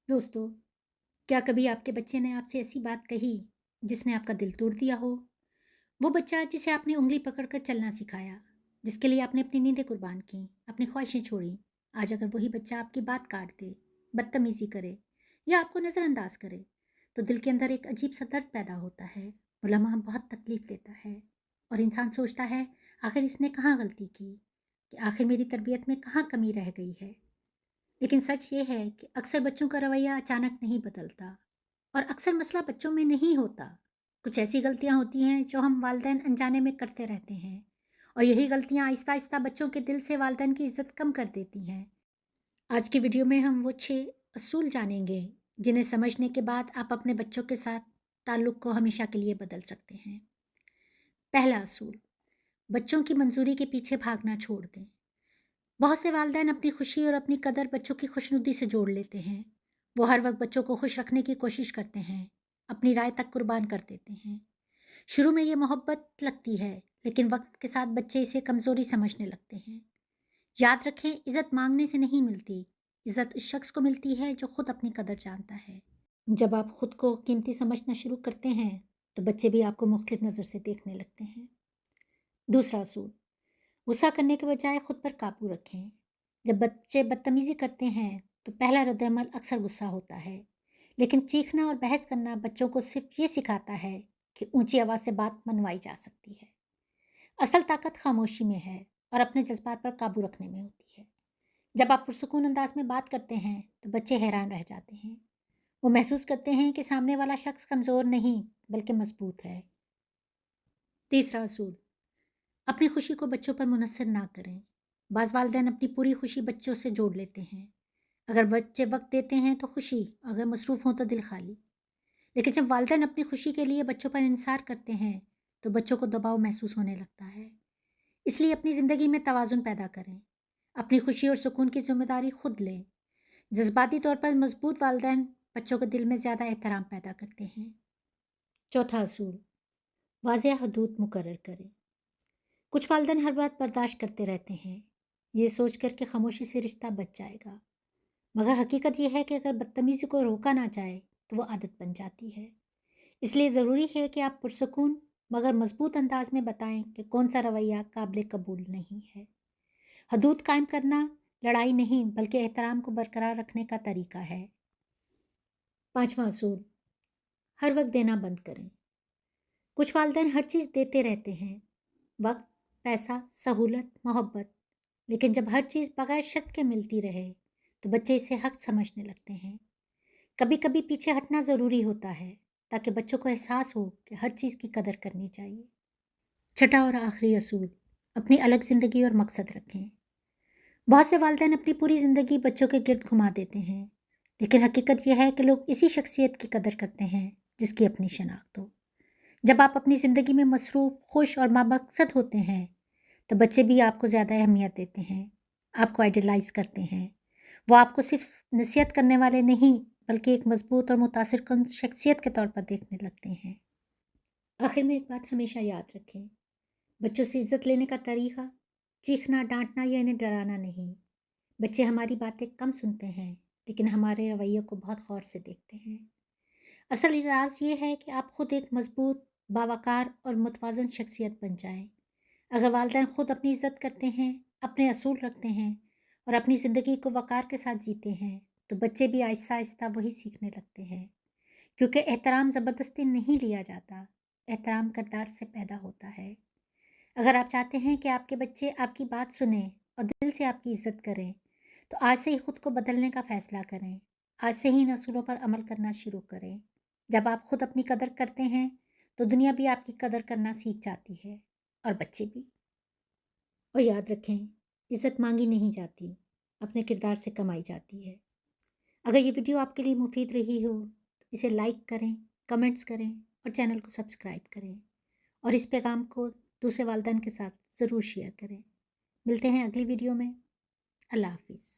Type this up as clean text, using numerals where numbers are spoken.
दोस्तों, क्या कभी आपके बच्चे ने आपसे ऐसी बात कही जिसने आपका दिल तोड़ दिया हो? वो बच्चा जिसे आपने उँगली पकड़कर चलना सिखाया, जिसके लिए आपने अपनी नींदें कुर्बान की, अपनी ख्वाहिशें छोड़ी। आज अगर वही बच्चा आपकी बात काट दे, बदतमीज़ी करे या आपको नज़रअंदाज करे, तो दिल के अंदर एक अजीब-सा दर्द पैदा होता है। वो लम्हा बहुत तकलीफ़ देता है और इंसान सोचता है, आखिर इसने कहाँ गलती की? कि आखिर मेरी तरबियत में कहाँ कमी रह गई है? लेकिन सच ये है कि अक्सर बच्चों का रवैया अचानक नहीं बदलता और अक्सर मसला बच्चों में नहीं होता। कुछ ऐसी गलतियां होती हैं जो हम वालिदैन अनजाने में करते रहते हैं और यही गलतियां आहिस्ता आहिस्ता बच्चों के दिल से वालिदैन की इज्जत कम कर देती हैं। आज की वीडियो में हम वो 6 असूल जानेंगे जिन्हें समझने के बाद आप अपने बच्चों के साथ ताल्लुक़ को हमेशा के लिए बदल सकते हैं। पहला असूल, बच्चों की मंजूरी के पीछे भागना छोड़ दें। बहुत से वालिदैन अपनी खुशी और अपनी कदर बच्चों की खुशनुदी से जोड़ लेते हैं। वो हर वक्त बच्चों को खुश रखने की कोशिश करते हैं, अपनी राय तक कुर्बान कर देते हैं। शुरू में ये मोहब्बत लगती है, लेकिन वक्त के साथ बच्चे इसे कमज़ोरी समझने लगते हैं। याद रखें, इज़्ज़त मांगने से नहीं मिलती, इज़्ज़त उस शख्स को मिलती है जो खुद अपनी कदर जानता है। जब आप खुद को कीमती समझना शुरू करते हैं, तो बच्चे भी आपको मुख्तलिफ नज़र से देखने लगते हैं। दूसरा असूल, गुस्सा करने के बजाय खुद पर काबू रखें। जब बच्चे बदतमीज़ी करते हैं तो पहला रद्द-ए-अमल अक्सर गुस्सा होता है, लेकिन चीखना और बहस करना बच्चों को सिर्फ ये सिखाता है कि ऊंची आवाज़ से बात मनवाई जा सकती है। असल ताकत खामोशी में है और अपने जज्बात पर काबू रखने में होती है। जब आप पुरसुकून अंदाज में बात करते हैं तो बच्चे हैरान रह जाते हैं। वो महसूस करते हैं कि सामने वाला शख्स कमज़ोर नहीं बल्कि मजबूत है। तीसरा असूल, अपनी खुशी को बच्चों पर मुनहसर ना करें। बाज़ वालिदैन अपनी पूरी खुशी बच्चों से जोड़ लेते हैं। अगर बच्चे वक्त देते हैं तो खुशी, अगर मसरूफ़ हों तो दिल खाली। लेकिन जब वालिदैन अपनी खुशी के लिए बच्चों पर इंसार करते हैं तो बच्चों को दबाव महसूस होने लगता है। इसलिए अपनी ज़िंदगी में तवाज़ुन पैदा करें। अपनी खुशी और सुकून की जिम्मेदारी खुद लें। जज्बाती तौर पर मजबूत वालिदैन बच्चों के दिल में ज़्यादा एहतराम पैदा करते हैं। चौथा असूल, वाज़ेह हदूद मुकर्रर करें। कुछ वालिदैन हर बात बर्दाश्त करते रहते हैं, ये सोच कर कि खामोशी से रिश्ता बच जाएगा। मगर हकीकत यह है कि अगर बदतमीज़ी को रोका ना जाए तो वो आदत बन जाती है। इसलिए ज़रूरी है कि आप पुरसकून मगर मजबूत अंदाज में बताएं कि कौन सा रवैया काबिल कबूल नहीं है। हदूद कायम करना लड़ाई नहीं बल्कि एहतराम को बरकरार रखने का तरीका है। पांचवा असूल, हर वक्त देना बंद करें। कुछ वालिदैन हर चीज़ देते रहते हैं, वक्त, पैसा, सहूलत, मोहब्बत। लेकिन जब हर चीज़ बगैर शर्त के मिलती रहे तो बच्चे इसे हक समझने लगते हैं। कभी कभी पीछे हटना ज़रूरी होता है ताकि बच्चों को एहसास हो कि हर चीज़ की कदर करनी चाहिए। छठा और आखिरी असूल, अपनी अलग ज़िंदगी और मकसद रखें। बहुत से वालिदैन अपनी पूरी ज़िंदगी बच्चों के गिर्द घुमा देते हैं, लेकिन हकीकत यह है कि लोग इसी शख्सियत की कदर करते हैं जिसकी अपनी शनाख्त हो। जब आप अपनी ज़िंदगी में मसरूफ़, खुश और बामकसद होते हैं तो बच्चे भी आपको ज़्यादा अहमियत देते हैं, आपको आइडलाइज़ करते हैं। वो आपको सिर्फ नसीहत करने वाले नहीं बल्कि एक मजबूत और मुतासिरकुन शख्सियत के तौर पर देखने लगते हैं। आखिर में एक बात हमेशा याद रखें, बच्चों से इज़्ज़त लेने का तरीक़ा चीखना, डांटना या इन्हें डराना नहीं। बच्चे हमारी बातें कम सुनते हैं लेकिन हमारे रवैये को बहुत गौर से देखते हैं। असल राज ये है कि आप खुद एक मजबूत, बावकार और मुतवाज़न शख्सियत बन जाएं। अगर वालिदैन खुद अपनी इज़्ज़त करते हैं, अपने असूल रखते हैं और अपनी ज़िंदगी को वक़ार के साथ जीते हैं तो बच्चे भी आहिस्ता आहिस्ता वही सीखने लगते हैं। क्योंकि एहतराम ज़बरदस्ती नहीं लिया जाता, एहतराम किरदार से पैदा होता है। अगर आप चाहते हैं कि आपके बच्चे आपकी बात सुने और दिल से आपकी इज़्ज़त करें तो आज से ही खुद को बदलने का फ़ैसला करें। आज से ही इन असूलों पर अमल करना शुरू करें। जब आप खुद अपनी कदर करते हैं तो दुनिया भी आपकी कदर करना सीख जाती है और बच्चे भी। और याद रखें, इज़्ज़त मांगी नहीं जाती, अपने किरदार से कमाई जाती है। अगर ये वीडियो आपके लिए मुफीद रही हो तो इसे लाइक करें, कमेंट्स करें और चैनल को सब्सक्राइब करें और इस पैगाम को दूसरे वालिदैन के साथ ज़रूर शेयर करें। मिलते हैं अगली वीडियो में। अल्लाह हाफ़िज़।